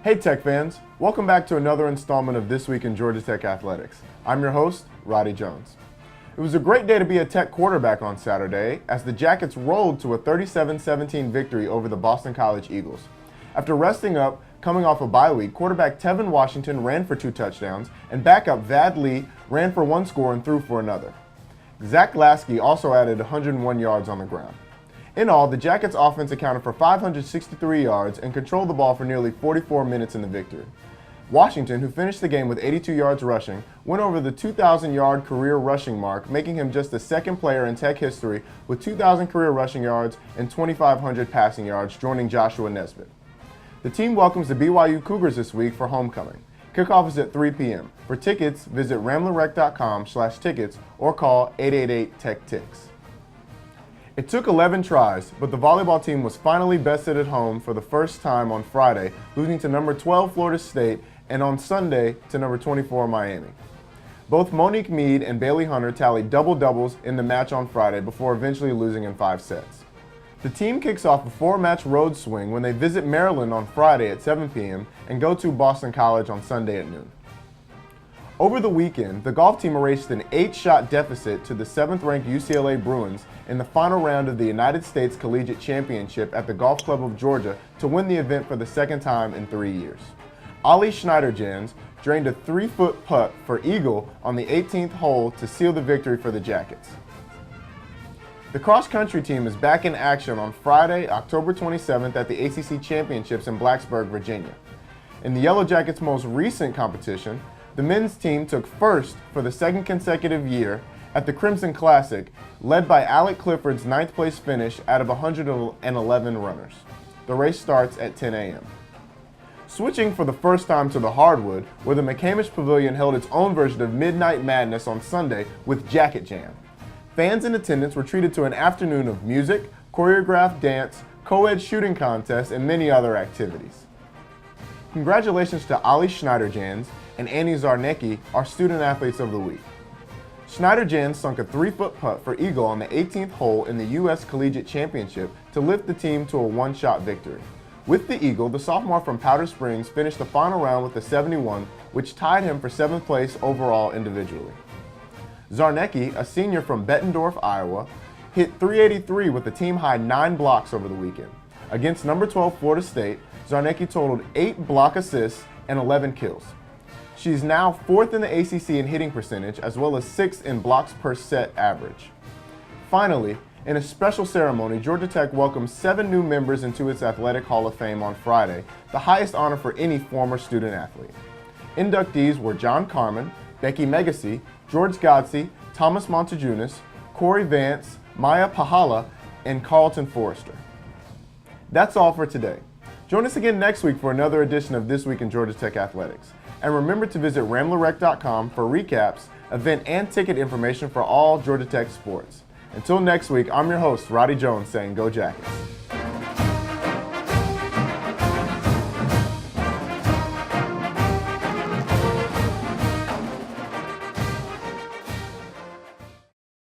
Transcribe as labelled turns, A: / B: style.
A: Hey Tech fans, welcome back to another installment of This Week in Georgia Tech Athletics. I'm your host, Roddy Jones. It was a great day to be a Tech quarterback on Saturday as the Jackets rolled to a 37-17 victory over the Boston College Eagles. After resting up, coming off a bye week, quarterback Tevin Washington ran for 2 touchdowns and backup Vad Lee ran for 1 score and threw for another. Zach Lasky also added 101 yards on the ground. In all, the Jackets offense accounted for 563 yards and controlled the ball for nearly 44 minutes in the victory. Washington, who finished the game with 82 yards rushing, went over the 2,000-yard career rushing mark, making him just the second player in Tech history with 2,000 career rushing yards and 2,500 passing yards, joining Joshua Nesbitt. The team welcomes the BYU Cougars this week for homecoming. Kickoff is at 3 p.m. For tickets, visit ramlerrec.com/tickets or call 888-TECH-TICKS. It took 11 tries, but the volleyball team was finally bested at home for the first time on Friday, losing to number 12 Florida State and on Sunday to number 24 Miami. Both Monique Meade and Bailey Hunter tallied double-doubles in the match on Friday before eventually losing in 5 sets. The team kicks off a 4-match road swing when they visit Maryland on Friday at 7 p.m. and go to Boston College on Sunday at noon. Over the weekend, the golf team erased an 8-shot deficit to the 7th-ranked UCLA Bruins in the final round of the United States Collegiate Championship at the Golf Club of Georgia to win the event for the second time in 3 years. Ali Schneiderjans drained a 3-foot putt for eagle on the 18th hole to seal the victory for the Jackets. The cross-country team is back in action on Friday, October 27th at the ACC Championships in Blacksburg, Virginia. In the Yellow Jackets' most recent competition, the men's team took first for the 2nd consecutive year at the Crimson Classic, led by Alec Clifford's 9th place finish out of 111 runners. The race starts at 10 a.m. Switching for the first time to the hardwood, where the McCamish Pavilion held its own version of Midnight Madness on Sunday with Jacket Jam. Fans in attendance were treated to an afternoon of music, choreographed dance, co-ed shooting contests, and many other activities. Congratulations to Ali Schneiderjans and Annie Zarnecki, our Student Athletes of the Week. Schneiderjans sunk a 3-foot putt for eagle on the 18th hole in the U.S. Collegiate Championship to lift the team to a 1-shot victory. With the eagle, the sophomore from Powder Springs finished the final round with a 71, which tied him for 7th place overall individually. Zarnecki, a senior from Bettendorf, Iowa, hit .383 with a team-high 9 blocks over the weekend. Against number 12 Florida State, Zarnecki totaled 8 block assists and 11 kills. She's now 4th in the ACC in hitting percentage, as well as 6th in blocks per set average. Finally, in a special ceremony, Georgia Tech welcomed 7 new members into its Athletic Hall of Fame on Friday, the highest honor for any former student athlete. Inductees were John Carmen, Becky Megacy, George Godsey, Thomas Montejunas, Corey Vance, Maya Pahala, and Carlton Forrester. That's all for today. Join us again next week for another edition of This Week in Georgia Tech Athletics. And remember to visit ramlerrec.com for recaps, event, and ticket information for all Georgia Tech sports. Until next week, I'm your host, Roddy Jones, saying Go Jackets.